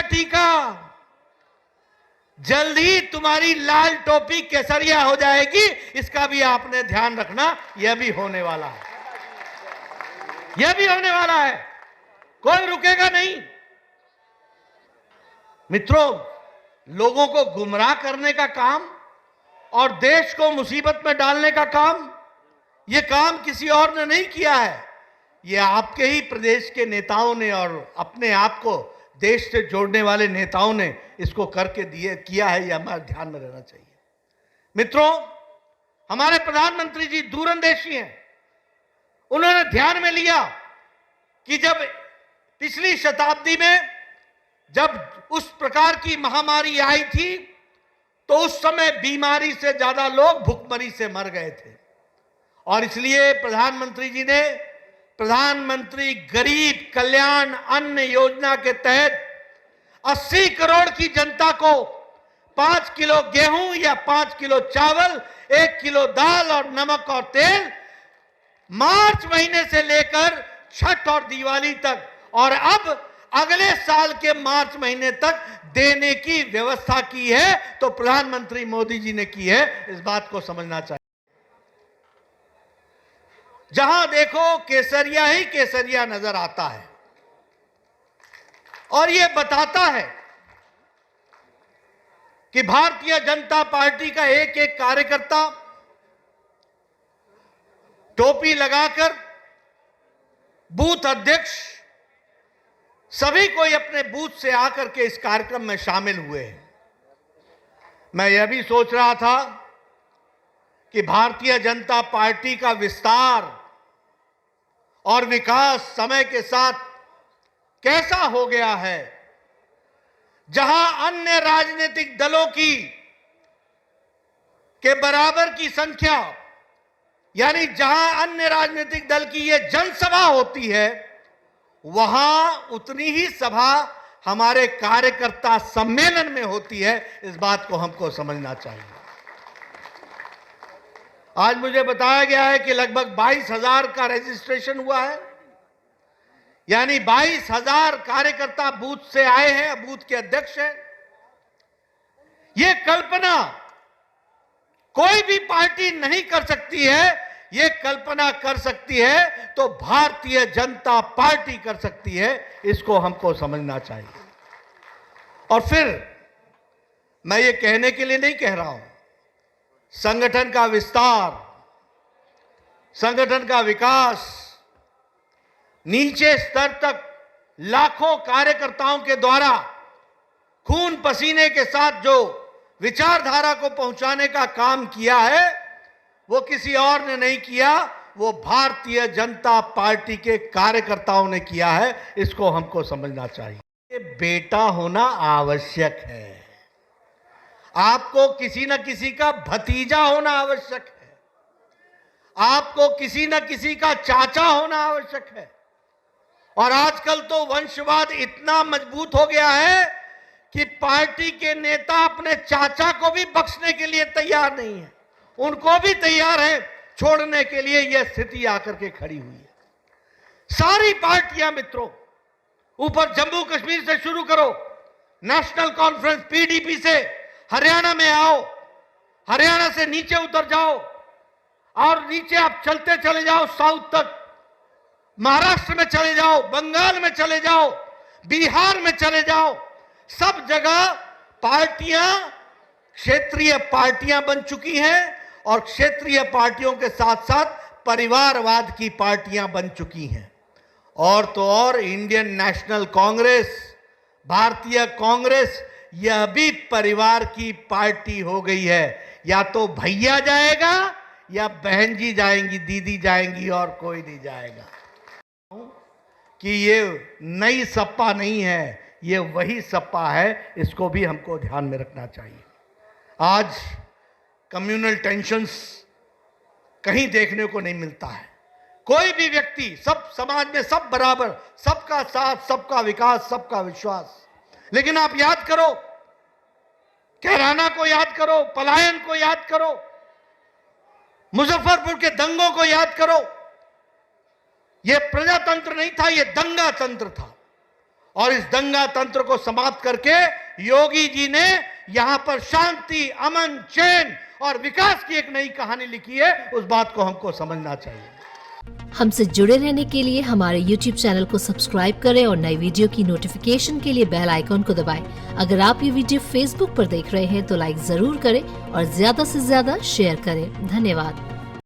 लगेगा टीका, जल्द ही तुम्हारी लाल टोपी केसरिया हो जाएगी। इसका भी आपने ध्यान रखना, यह भी होने वाला है, यह भी होने वाला है, कोई रुकेगा नहीं। मित्रों, लोगों को गुमराह करने का काम और देश को मुसीबत में डालने का काम, यह काम किसी और ने नहीं किया है, यह आपके ही प्रदेश के नेताओं ने और अपने आप को देश से जोड़ने वाले नेताओं ने इसको करके किया है। यह हमारे ध्यान में रहना चाहिए। मित्रों, हमारे प्रधानमंत्री जी दूरंदेशी हैं। उन्होंने ध्यान में लिया कि जब पिछली शताब्दी में जब उस प्रकार की महामारी आई थी तो उस समय बीमारी से ज्यादा लोग भुखमरी से मर गए थे, और इसलिए प्रधानमंत्री जी ने प्रधानमंत्री गरीब कल्याण अन्न योजना के तहत 80 करोड़ की जनता को 5 किलो गेहूं या 5 किलो चावल, 1 किलो दाल और नमक और तेल मार्च महीने से लेकर छठ और दिवाली तक और अब अगले साल के मार्च महीने तक देने की व्यवस्था की है। तो प्रधानमंत्री मोदी जी ने की है, इस बात को समझना चाहिए। जहां देखो केसरिया ही केसरिया नजर आता है, और यह बताता है कि भारतीय जनता पार्टी का एक एक कार्यकर्ता टोपी लगाकर बूथ अध्यक्ष सभी कोई अपने बूथ से आकर के इस कार्यक्रम में शामिल हुए हैं। मैं यह भी सोच रहा था कि भारतीय जनता पार्टी का विस्तार और विकास समय के साथ कैसा हो गया है। जहां अन्य राजनीतिक दलों की के बराबर की संख्या, यानी जहां अन्य राजनीतिक दल की यह जनसभा होती है, वहां उतनी ही सभा हमारे कार्यकर्ता सम्मेलन में होती है। इस बात को हमको समझना चाहिए। आज मुझे बताया गया है कि लगभग 22,000 का रजिस्ट्रेशन हुआ है, यानी 22,000 कार्यकर्ता बूथ से आए हैं, बूथ के अध्यक्ष हैं। यह कल्पना कोई भी पार्टी नहीं कर सकती है, यह कल्पना कर सकती है तो भारतीय जनता पार्टी कर सकती है। इसको हमको समझना चाहिए। और फिर मैं ये कहने के लिए नहीं कह रहा हूं, संगठन का विस्तार, संगठन का विकास, नीचे स्तर तक लाखों कार्यकर्ताओं के द्वारा खून पसीने के साथ जो विचारधारा को पहुंचाने का काम किया है, वो किसी और ने नहीं किया, वो भारतीय जनता पार्टी के कार्यकर्ताओं ने किया है। इसको हमको समझना चाहिए। बेटा होना आवश्यक है, आपको किसी न किसी का भतीजा होना आवश्यक है, आपको किसी न किसी का चाचा होना आवश्यक है। और आजकल तो वंशवाद इतना मजबूत हो गया है कि पार्टी के नेता अपने चाचा को भी बख्शने के लिए तैयार नहीं है, उनको भी तैयार है छोड़ने के लिए। यह स्थिति आकर के खड़ी हुई है। सारी पार्टियां मित्रों, ऊपर जम्मू कश्मीर से शुरू करो, नेशनल कॉन्फ्रेंस पीडीपी से हरियाणा में आओ, हरियाणा से नीचे उतर जाओ और नीचे आप चलते चले जाओ साउथ तक, महाराष्ट्र में चले जाओ, बंगाल में चले जाओ, बिहार में चले जाओ। सब जगह पार्टियां क्षेत्रीय पार्टियां बन चुकी हैं और क्षेत्रीय पार्टियों के साथ साथ परिवारवाद की पार्टियां बन चुकी हैं। और तो और इंडियन नेशनल कांग्रेस, भारतीय कांग्रेस, यह भी परिवार की पार्टी हो गई है। या तो भैया जाएगा या बहन जी जाएंगी, दीदी जाएंगी, और कोई नहीं जाएगा। कि ये नई सपा नहीं है, ये वही सपा है। इसको भी हमको ध्यान में रखना चाहिए। आज कम्युनल टेंशन्स कहीं देखने को नहीं मिलता है। कोई भी व्यक्ति, सब समाज में सब बराबर, सबका साथ, सबका विकास, सबका विश्वास। लेकिन आप याद करो, कैराना को याद करो, पलायन को याद करो, मुजफ्फरपुर के दंगों को याद करो। यह प्रजातंत्र नहीं था, यह दंगा तंत्र था। और इस दंगा तंत्र को समाप्त करके योगी जी ने यहां पर शांति, अमन, चैन और विकास की एक नई कहानी लिखी है। उस बात को हमको समझना चाहिए। हमसे जुड़े रहने के लिए हमारे YouTube चैनल को सब्सक्राइब करें और नई वीडियो की नोटिफिकेशन के लिए बेल आइकॉन को दबाएं। अगर आप ये वीडियो Facebook पर देख रहे हैं तो लाइक जरूर करें और ज्यादा से ज्यादा शेयर करें। धन्यवाद।